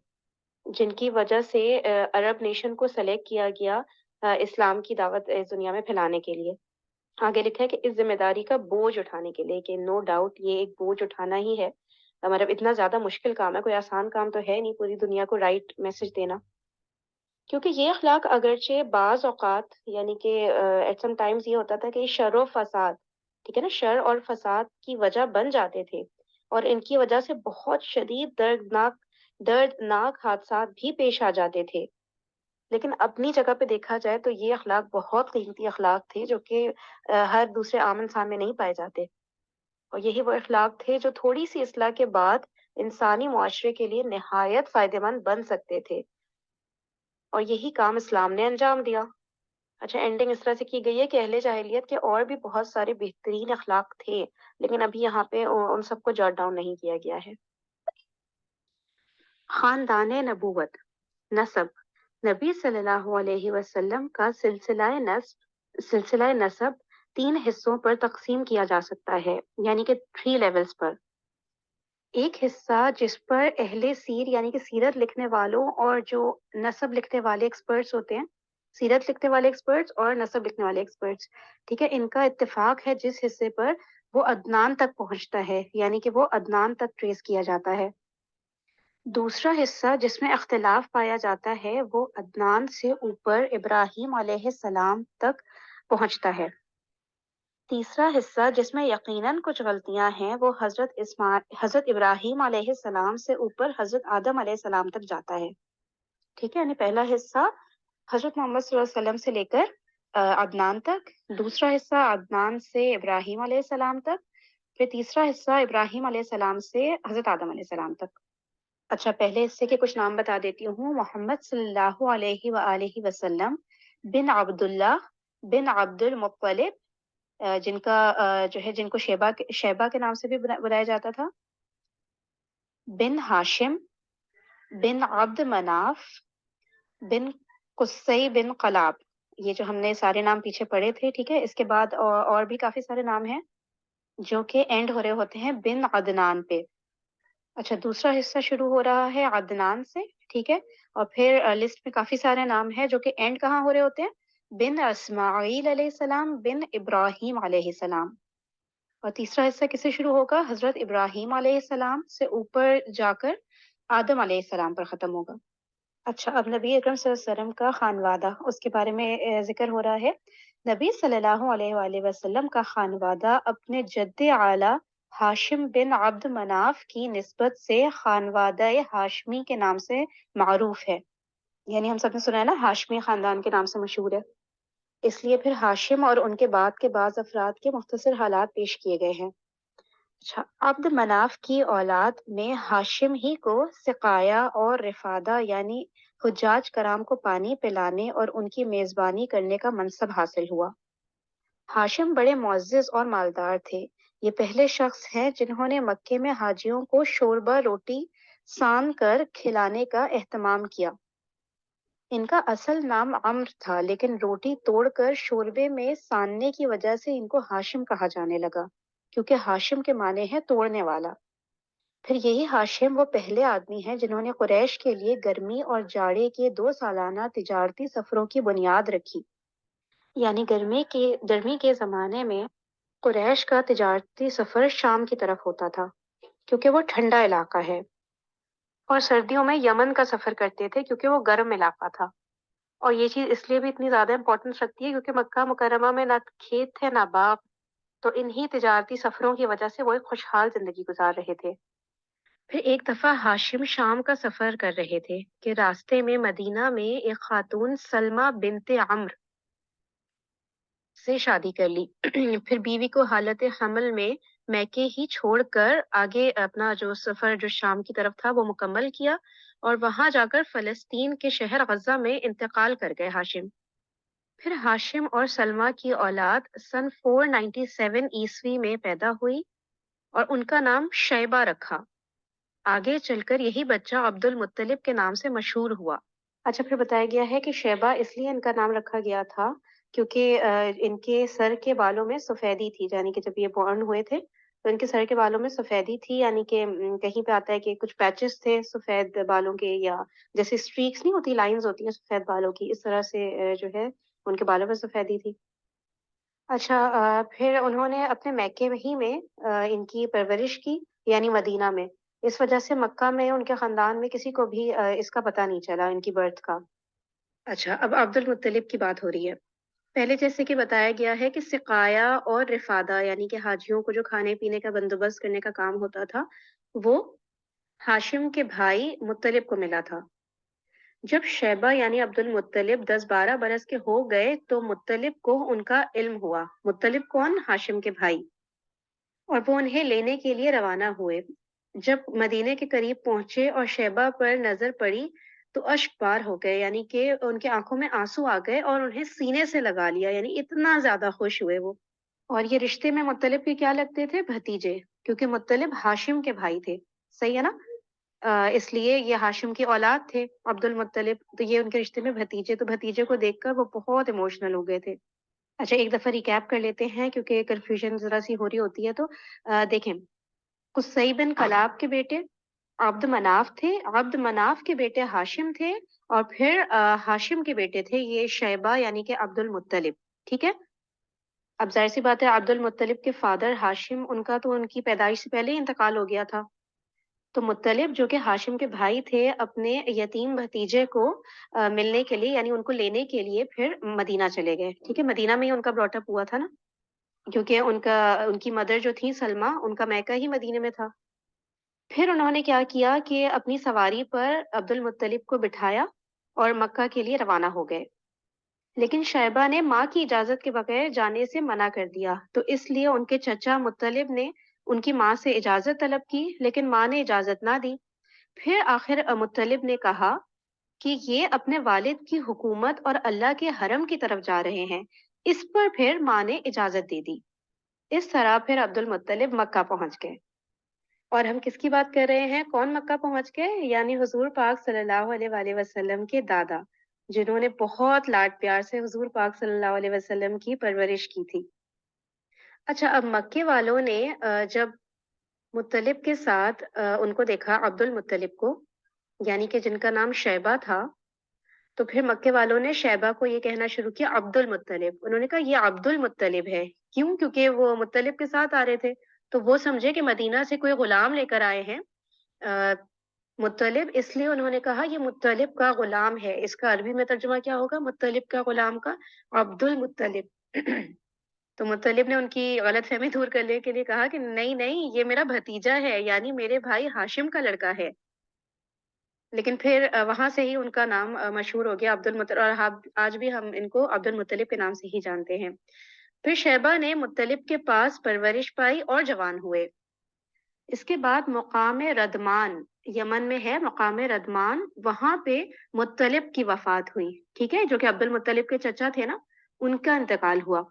جن کی وجہ سے عرب نیشن کو سلیکٹ کیا گیا اسلام کی دعوت اس دنیا میں پھیلانے کے لیے۔ آگے لکھا ہے کہ اس ذمہ داری کا بوجھ اٹھانے کے لیے، کہ نو ڈاؤٹ یہ ایک بوجھ اٹھانا ہی ہے، مطلب اتنا زیادہ مشکل کام ہے، کوئی آسان کام تو ہے نہیں پوری دنیا کو رائٹ میسج دینا، کیونکہ یہ اخلاق اگرچہ بعض اوقات یعنی کہ ایٹ سم ٹائمز یہ ہوتا تھا کہ شر و فساد، ٹھیک ہے نا، شر اور فساد کی وجہ بن جاتے تھے، اور ان کی وجہ سے بہت شدید دردناک حادثات بھی پیش آ جاتے تھے، لیکن اپنی جگہ پہ دیکھا جائے تو یہ اخلاق بہت قیمتی اخلاق تھے جو کہ ہر دوسرے عام انسان میں نہیں پائے جاتے، اور یہی وہ اخلاق تھے جو تھوڑی سی اصلاح کے بعد انسانی معاشرے کے لیے نہایت فائدہ مند بن سکتے تھے، اور یہی کام اسلام نے انجام دیا۔ اچھا، اینڈنگ اس طرح سے کی گئی ہے کہ اہل جاہلیت کے اور بھی بہت سارے بہترین اخلاق تھے، لیکن ابھی یہاں پہ ان سب کو جوٹ ڈاؤن نہیں کیا گیا ہے۔ خاندان نبوت، نسب، نبی صلی اللہ علیہ وسلم کا سلسلہ نسب 3 حصوں پر تقسیم کیا جا سکتا ہے، یعنی کہ 3 لیولز پر۔ ایک حصہ جس پر اہل سیر یعنی کہ سیرت لکھنے والوں اور جو نسب لکھنے والے ایکسپرٹس ہوتے ہیں، سیرت لکھنے والے ایکسپرٹس اور نسب لکھنے والے ایکسپرٹس، ٹھیک ہے، ان کا اتفاق ہے جس حصے پر وہ عدنان تک پہنچتا ہے، یعنی کہ وہ عدنان تک ٹریس کیا جاتا ہے۔ دوسرا حصہ جس میں اختلاف پایا جاتا ہے وہ عدنان سے اوپر ابراہیم علیہ السلام تک پہنچتا ہے۔ تیسرا حصہ جس میں یقیناً کچھ غلطیاں ہیں وہ حضرت ابراہیم علیہ السلام سے اوپر حضرت آدم علیہ السلام تک جاتا ہے، ٹھیک ہے، یعنی پہلا حصہ حضرت محمد صلی اللہ علیہ وسلم سے لے کر عدنان تک، دوسرا حصہ عدنان سے ابراہیم علیہ السلام تک، پھر تیسرا حصہ ابراہیم علیہ السلام سے حضرت آدم علیہ السلام تک۔ اچھا، پہلے حصے کے کچھ نام بتا دیتی ہوں۔ محمد صلی اللہ علیہ وآلہ وسلم بن عبداللہ بن عبد المطلب، جن کا جو ہے جن کو شیبہ کے نام سے بھی بلایا جاتا تھا، بن ہاشم بن عبد مناف بن قصی بن قلاب، یہ جو ہم نے سارے نام پیچھے پڑھے تھے، ٹھیک ہے، اس کے بعد اور بھی کافی سارے نام ہیں جو کہ اینڈ ہو رہے ہوتے ہیں بن عدنان پہ۔ اچھا، دوسرا حصہ شروع ہو رہا ہے عدنان سے، ٹھیک ہے، اور پھر لسٹ میں کافی سارے نام ہیں جو کہ اینڈ کہاں ہو رہے ہوتے ہیں، بن اسماعیل علیہ السلام بن ابراہیم علیہ السلام، اور تیسرا حصہ کس سے شروع ہوگا، حضرت ابراہیم علیہ السلام سے اوپر جا کر آدم علیہ السلام پر ختم ہوگا۔ اچھا، اب نبی اکرم صلی اللہ علیہ وسلم کا خانوادہ، اس کے بارے میں ذکر ہو رہا ہے۔ نبی صلی اللہ علیہ وآلہ وسلم کا خانوادہ اپنے جد اعلیٰ ہاشم بن عبد مناف کی نسبت سے خانوادہ ہاشمی کے نام سے معروف ہے، یعنی ہم سب نے سنا ہے نا، ہاشمی خاندان کے نام سے مشہور ہے، اس لیے پھر ہاشم اور ان کے بعد کے بعض افراد کے مختصر حالات پیش کیے گئے ہیں۔ اچھا، عبد مناف کی اولاد میں ہاشم ہی کو سقایا اور رفادہ یعنی حجاج کرام کو پانی پلانے اور ان کی میزبانی کرنے کا منصب حاصل ہوا۔ ہاشم بڑے معزز اور مالدار تھے، یہ پہلے شخص ہیں جنہوں نے مکے میں حاجیوں کو شوربہ روٹی سان کر کھلانے کا اہتمام کیا۔ ان کا اصل نام عمرو تھا، لیکن روٹی توڑ کر شوربے میں ساننے کی وجہ سے ان کو ہاشم کہا جانے لگا، کیونکہ ہاشم کے معنی ہے توڑنے والا۔ پھر یہی ہاشم وہ پہلے آدمی ہیں جنہوں نے قریش کے لیے گرمی اور جاڑے کے 2 سالانہ تجارتی سفروں کی بنیاد رکھی۔ یعنی گرمی کے زمانے میں قریش کا تجارتی سفر شام کی طرف ہوتا تھا کیونکہ وہ ٹھنڈا علاقہ ہے، اور سردیوں میں یمن کا سفر کرتے تھے کیونکہ وہ گرم علاقہ تھا۔ اور یہ چیز اس لیے بھی اتنی زیادہ امپورٹنس رکھتی ہے کیونکہ مکہ مکرمہ میں نہ کھیت تھے نہ باغ، تو انہی تجارتی سفروں کی وجہ سے وہ ایک خوشحال زندگی گزار رہے تھے۔ پھر ایک دفعہ ہاشم شام کا سفر کر رہے تھے کہ راستے میں مدینہ میں ایک خاتون سلمہ بنت عمرو سے شادی کر لی۔ پھر بیوی کو حالت حمل میں میکے ہی چھوڑ کر آگے اپنا جو سفر جو شام کی طرف تھا وہ مکمل کیا، اور وہاں جا کر فلسطین کے شہر غزہ میں انتقال کر گئے ہاشم۔ پھر ہاشم اور سلمہ کی اولاد سن 497 عیسوی میں پیدا ہوئی اور ان کا نام شیبہ رکھا۔ آگے چل کر یہی بچہ عبد المطلب کے نام سے مشہور ہوا۔ اچھا، پھر بتایا گیا ہے کہ شیبہ اس لیے ان کا نام رکھا گیا تھا کیونکہ ان کے سر کے بالوں میں سفیدی تھی، یعنی کہ جب یہ بورن ہوئے تھے تو ان کے سر کے بالوں میں سفیدی تھی، یعنی کہ کہیں پہ آتا ہے کہ کچھ پیچز تھے سفید بالوں کے، یا جیسے اسٹریکس نہیں ہوتی، لائنز ہوتی ہیں سفید بالوں کی، اس طرح سے جو ہے ان کے بالوں میں سفیدی تھی۔ اچھا، پھر انہوں نے اپنے میکے ہی میں ان کی پرورش کی، یعنی مدینہ میں۔ اس وجہ سے مکہ میں ان کے خاندان میں کسی کو بھی اس کا پتہ نہیں چلا ان کی برتھ کا۔ اچھا، اب عبد المطلب کی بات ہو رہی ہے۔ پہلے جیسے کہ بتایا گیا ہے کہ سقایا اور رفادہ، یعنی کہ حاجیوں کو جو کھانے پینے کا بندوبست کرنے کا کام ہوتا تھا، وہ ہاشم کے بھائی مطلب کو ملا تھا۔ جب شیبہ یعنی عبد المطلب 10-12 برس کے ہو گئے تو مطلب کو ان کا علم ہوا۔ مطلب کون؟ ہاشم کے بھائی۔ اور وہ انہیں لینے کے لیے روانہ ہوئے۔ جب مدینے کے قریب پہنچے اور شیبہ پر نظر پڑی تو اشک بار ہو گئے، یعنی کہ ان کے آنکھوں میں آنسو آ گئے اور انہیں سینے سے لگا لیا، یعنی اتنا زیادہ خوش ہوئے وہ۔ اور یہ رشتے میں مطلب کے کیا لگتے تھے؟ بھتیجے، کیونکہ مطلب ہاشم کے بھائی تھے، صحیح ہے نا؟ اس لیے یہ ہاشم کی اولاد تھے عبد المطلب، تو یہ ان کے رشتے میں بھتیجے، تو بھتیجے کو دیکھ کر وہ بہت ایموشنل ہو گئے تھے۔ اچھا، ایک دفعہ ریکیپ کر لیتے ہیں کیونکہ کنفیوژن ذرا سی ہو رہی ہوتی ہے، تو دیکھیں، قصی بن کلاب کے بیٹے عبد مناف تھے، عبد مناف کے بیٹے ہاشم تھے، اور پھر ہاشم کے بیٹے تھے یہ شیبہ یعنی کہ عبد المطلب، ٹھیک ہے؟ اب ظاہر سی بات ہے عبد المطلب کے فادر ہاشم، ان کا تو ان کی پیدائش سے پہلے ہی انتقال ہو گیا تھا، تو مطلب جو کہ ہاشم کے بھائی تھے اپنے یتیم بھتیجے کو ملنے کے لیے، یعنی ان کو لینے کے لیے پھر مدینہ چلے گئے، ٹھیک ہے؟ مدینہ میں ہی ان کا براٹ اپ ہوا تھا نا، کیونکہ ان کی مدر جو تھی سلمہ، ان کا میکہ ہی مدینے میں تھا۔ پھر انہوں نے کیا کیا کہ اپنی سواری پر عبد المطلب کو بٹھایا اور مکہ کے لیے روانہ ہو گئے، لیکن شیبہ نے ماں کی اجازت کے بغیر جانے سے منع کر دیا، تو اس لیے ان کے چچا مطلب نے ان کی ماں سے اجازت طلب کی، لیکن ماں نے اجازت نہ دی۔ پھر آخر مطلب نے کہا کہ یہ اپنے والد کی حکومت اور اللہ کے حرم کی طرف جا رہے ہیں، اس پر پھر ماں نے اجازت دے دی۔ اس طرح پھر عبد المطلب مکہ پہنچ گئے۔ اور ہم کس کی بات کر رہے ہیں؟ کون مکہ پہنچ گئے؟ یعنی حضور پاک صلی اللہ علیہ وآلہ وسلم کے دادا، جنہوں نے بہت لاڈ پیار سے حضور پاک صلی اللہ علیہ وسلم کی پرورش کی تھی۔ اچھا، اب مکے والوں نے جب مطلب کے ساتھ ان کو دیکھا، عبد المطلب کو، یعنی کہ جن کا نام شیبہ تھا، تو پھر مکے والوں نے شیبہ کو یہ کہنا شروع کیا عبد المطلب۔ انہوں نے کہا یہ عبد المطلب ہے، کیوں؟ کیونکہ وہ مطلب کے ساتھ آ رہے تھے، تو وہ سمجھے کہ مدینہ سے کوئی غلام لے کر آئے ہیں مطلب، اس لیے انہوں نے کہا یہ مطلب کا غلام ہے۔ اس کا عربی میں ترجمہ کیا ہوگا مطلب کا غلام کا؟ عبد المطلب۔ تو مطلب نے ان کی غلط فہمی دور کرنے کے لیے کہا کہ نہیں نہیں، یہ میرا بھتیجا ہے، یعنی میرے بھائی ہاشم کا لڑکا ہے۔ لیکن پھر وہاں سے ہی ان کا نام مشہور ہو گیا عبد المطلب، اور آج بھی ہم ان کو عبد المطلب کے نام سے ہی جانتے ہیں۔ پھر شیبہ نے مطلب کے پاس پرورش پائی اور جوان ہوئے۔ اس کے بعد مقام ردمان، یمن میں ہے مقام ردمان، وہاں پہ مطلب کی وفات ہوئی، ٹھیک ہے؟ جو کہ عبد المطلب کے چچا تھے نا، ان کا انتقال ہوا۔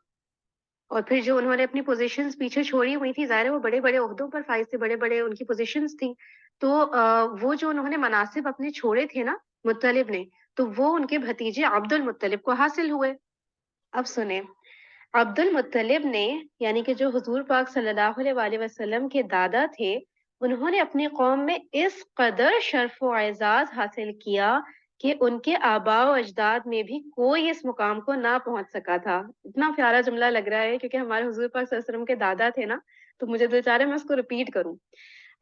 اور پھر جو انہوں نے اپنی پوزیشنز پیچھے چھوڑی ہوئی تھی، ظاہر ہے وہ بڑے بڑے عہدوں پر فائز تھے، بڑے بڑے ان کی پوزیشنز تھیں، تو وہ جو انہوں نے مناصب اپنے چھوڑے تھے نا مطلب نے، تو وہ ان کے بھتیجے عبد المطلب کو حاصل ہوئے۔ اب سنیں، عبد المطلب نے، یعنی کہ جو حضور پاک صلی اللہ علیہ وآلہ وسلم کے دادا تھے، انہوں نے اپنی قوم میں اس قدر شرف و اعزاز حاصل کیا کہ ان کے آباء و اجداد میں بھی کوئی اس مقام کو نہ پہنچ سکا تھا. اتنا پیارا جملہ لگ رہا ہے کیونکہ ہمارے حضور پاک صلی اللہ علیہ وسلم کے دادا تھے نا, تو مجھے دل چاہ رہا ہے میں اس کو ریپیٹ کروں.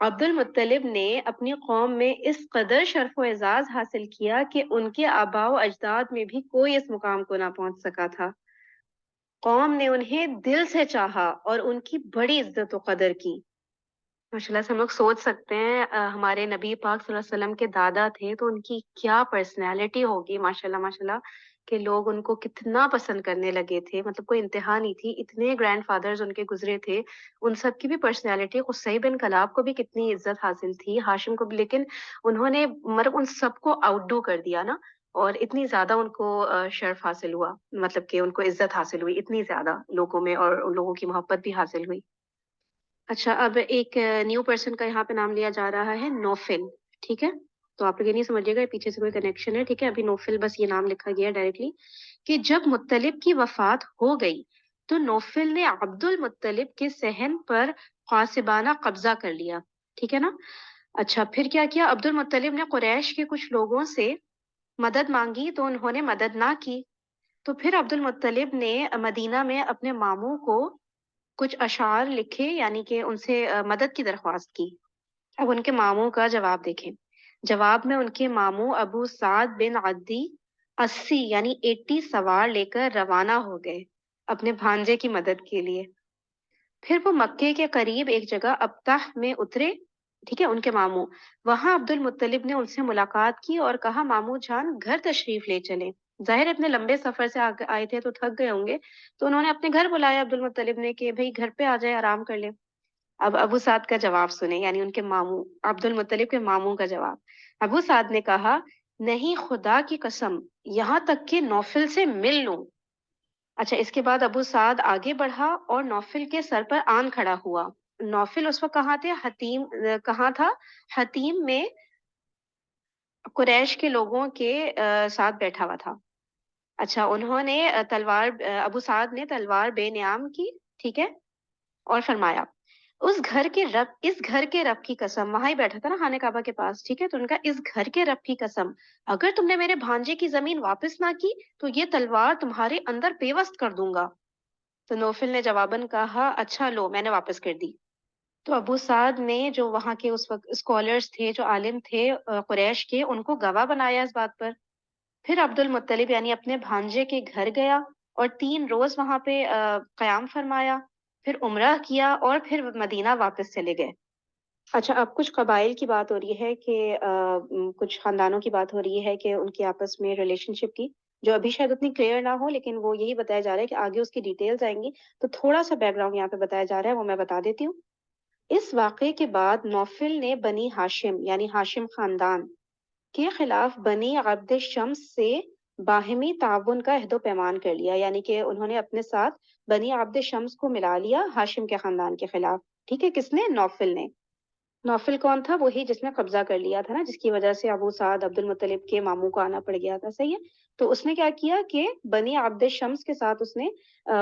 عبد المطلب نے اپنی قوم میں اس قدر شرف و اعزاز حاصل کیا کہ ان کے آباء و اجداد میں بھی کوئی اس مقام کو نہ پہنچ سکا تھا. قوم نے انہیں دل سے چاہا اور ان کی بڑی عزت و قدر کی. ماشاءاللہ سے ہم لوگ سوچ سکتے ہیں ہمارے نبی پاک صلی اللہ علیہ وسلم کے دادا تھے تو ان کی کیا پرسنالٹی ہوگی, ماشاءاللہ ماشاءاللہ, کہ لوگ ان کو کتنا پسند کرنے لگے تھے. مطلب کوئی انتہا نہیں تھی, اتنے گرینڈ فادرز ان کے گزرے تھے, ان سب کی بھی پرسنالٹی. قصی بن کلاب کو بھی کتنی عزت حاصل تھی, ہاشم کو بھی, لیکن انہوں نے مطلب ان سب کو آؤٹ ڈو کر دیا نا, اور اتنی زیادہ ان کو شرف حاصل ہوا, مطلب کہ ان کو عزت حاصل ہوئی اتنی زیادہ لوگوں میں, اور ان لوگوں کی محبت بھی حاصل ہوئی. اچھا, اب ایک نیو پرسن کا یہاں پہ نام لیا جا رہا ہے, نوفل. ٹھیک ہے, تو آپ لوگ یہ نہیں سمجھیے گا پیچھے سے کوئی کنیکشن ہے. ٹھیک ہے, ابھی نوفل بس یہ نام لکھا گیا ڈائریکٹلی کہ جب مطلب کی وفات ہو گئی تو نوفل نے عبد المطلب کے صحن پر قاصبانہ قبضہ کر لیا. ٹھیک ہے نا. اچھا, پھر کیا کیا, عبد المطلب نے قریش کے کچھ لوگوں سے مدد مانگی تو انہوں نے مدد نہ کی. تو پھر عبد المطلب نے مدینہ میں اپنے ماموں کو کچھ اشعار لکھے, یعنی کہ ان سے مدد کی درخواست کی. اب ان کے ماموں کا جواب دیکھیں. جواب میں ان کے ماموں ابو سعد بن عدی 80 یعنی 80 سوار لے کر روانہ ہو گئے اپنے بھانجے کی مدد کے لیے. پھر وہ مکے کے قریب ایک جگہ ابتح میں اترے. ٹھیک ہے, ان کے ماموں وہاں عبد المطلب نے ان سے ملاقات کی اور کہا ماموں جان گھر تشریف لے چلیں. ظاہر ہے اتنے لمبے سفر سے آئے تھے تو تھک گئے ہوں گے, تو انہوں نے اپنے گھر بلایا عبد المطلب نے کہ بھئی گھر پہ آ جائے, آرام کر لے. اب ابو سعد کا جواب سنیں, یعنی ان کے ماموں عبد المطلب کے ماموں کا جواب. ابو سعد نے کہا نہیں خدا کی قسم, یہاں تک کہ نوفل سے مل لوں. اچھا, اس کے بعد ابو سعد آگے بڑھا اور نوفل کے سر پر آن کھڑا ہوا. نوفل اس وقت کہاں تھے, حتیم کہاں تھا, حتیم میں قریش کے لوگوں کے ساتھ بیٹھا ہوا تھا. اچھا, انہوں نے تلوار, ابو سعد نے تلوار بے نیام کی. ٹھیک ہے, اور فرمایا اس گھر کے رب کی قسم, وہاں ہی بیٹھا تھا نا خانہ کعبہ کے پاس. ٹھیک ہے, تو ان کا اس گھر کے رب کی قسم, اگر تم نے میرے بھانجے کی زمین واپس نہ کی تو یہ تلوار تمہارے اندر پیوست کر دوں گا. تو نوفل نے جواباً کہا اچھا لو, میں نے واپس کر دی. تو ابو سعد نے جو وہاں کے اس وقت اسکالرز تھے, جو عالم تھے قریش کے, ان کو گواہ بنایا اس بات پر. پھر عبد المطلب یعنی اپنے بھانجے کے گھر گیا اور 3 روز وہاں پہ قیام فرمایا, پھر عمرہ کیا اور پھر مدینہ واپس چلے گئے. اچھا, اب کچھ قبائل کی بات ہو رہی ہے کہ کچھ خاندانوں کی بات ہو رہی ہے کہ ان کی آپس میں ریلیشن شپ کی, جو ابھی شاید اتنی کلیئر نہ ہو, لیکن وہ یہی بتایا جا رہا ہے کہ آگے اس کی ڈیٹیلز آئیں گی. تو تھوڑا سا بیک گراؤنڈ یہاں پہ بتایا جا رہا ہے, وہ میں بتا دیتی ہوں. اس واقعے کے بعد نوفل نے بنی ہاشم یعنی ہاشم خاندان کے خلاف بنی عبد شمس سے باہمی تعاون کا عہد و پیمان کر لیا, یعنی کہ انہوں نے اپنے ساتھ بنی عبد شمس کو ملا لیا ہاشم کے خاندان کے خلاف. ٹھیک ہے, کس نے, نوفل نے. نوفل کون تھا, وہی جس نے قبضہ کر لیا تھا نا, جس کی وجہ سے ابو سعد عبد المطلب کے ماموں کو آنا پڑ گیا تھا. صحیح ہے, تو اس نے کیا کیا کہ بنی عبد شمس کے ساتھ اس نے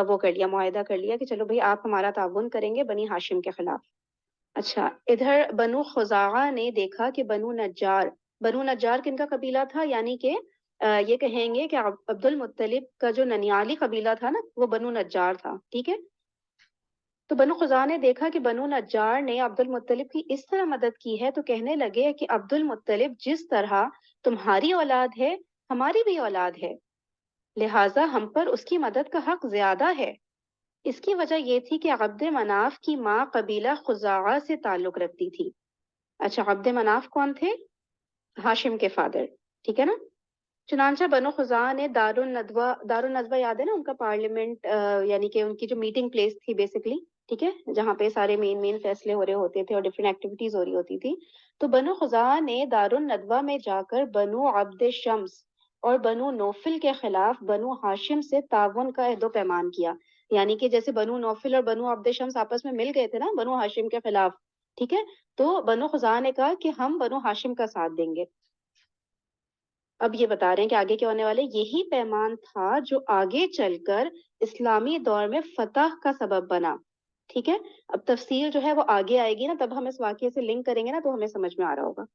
وہ کر لیا, معاہدہ کر لیا کہ چلو بھائی آپ ہمارا تعاون کریں گے بنی ہاشم کے خلاف. اچھا, ادھر بنو خزاعہ نے دیکھا کہ بنو نجار کن کا قبیلہ تھا, یعنی کہ یہ کہیں گے کہ عبد المطلب کا جو ننیالی قبیلہ تھا نا, وہ بنو نجار تھا. ٹھیک ہے, تو بنو خزاعہ نے دیکھا کہ بنو نجار نے عبد المطلب کی اس طرح مدد کی ہے, تو کہنے لگے کہ عبد المطلب جس طرح تمہاری اولاد ہے ہماری بھی اولاد ہے, لہٰذا ہم پر اس کی مدد کا حق زیادہ ہے. اس کی وجہ یہ تھی کہ عبد مناف کی ماں قبیلہ خزاعہ سے تعلق رکھتی تھی. اچھا, عبد مناف کون تھے, ہاشم کے فادر. ٹھیک ہے نا. چنانچہ بنو خزاعہ نے دار الندوہ یاد ہے نا, ان کا پارلیمنٹ, یعنی کہ ان کی جو میٹنگ پلیس تھی بیسیکلی. ٹھیک ہے, جہاں پہ سارے مین فیصلے ہو رہے ہوتے تھے اور ڈفرینٹ ایکٹیویٹیز ہو رہی ہوتی تھی. تو بنو خزاعہ نے دار الندوہ میں جا کر بنو عبد شمس اور بنو نوفل کے خلاف بنو ہاشم سے تعاون کا عہد و پیمان کیا, یعنی کہ جیسے بنو نوفل اور بنو عبد شمس آپس میں مل گئے تھے نا بنو ہاشم کے خلاف. ٹھیک ہے, تو بنو خزاعہ نے کہا کہ ہم بنو ہاشم کا ساتھ دیں گے. اب یہ بتا رہے ہیں کہ آگے کیا ہونے والے, یہی پیمان تھا جو آگے چل کر اسلامی دور میں فتح کا سبب بنا. ٹھیک ہے؟ اب تفصیل جو ہے وہ آگے آئے گی نا، تب ہم اس واقعے سے لنک کریں گے نا تو ہمیں سمجھ میں آ رہا ہوگا.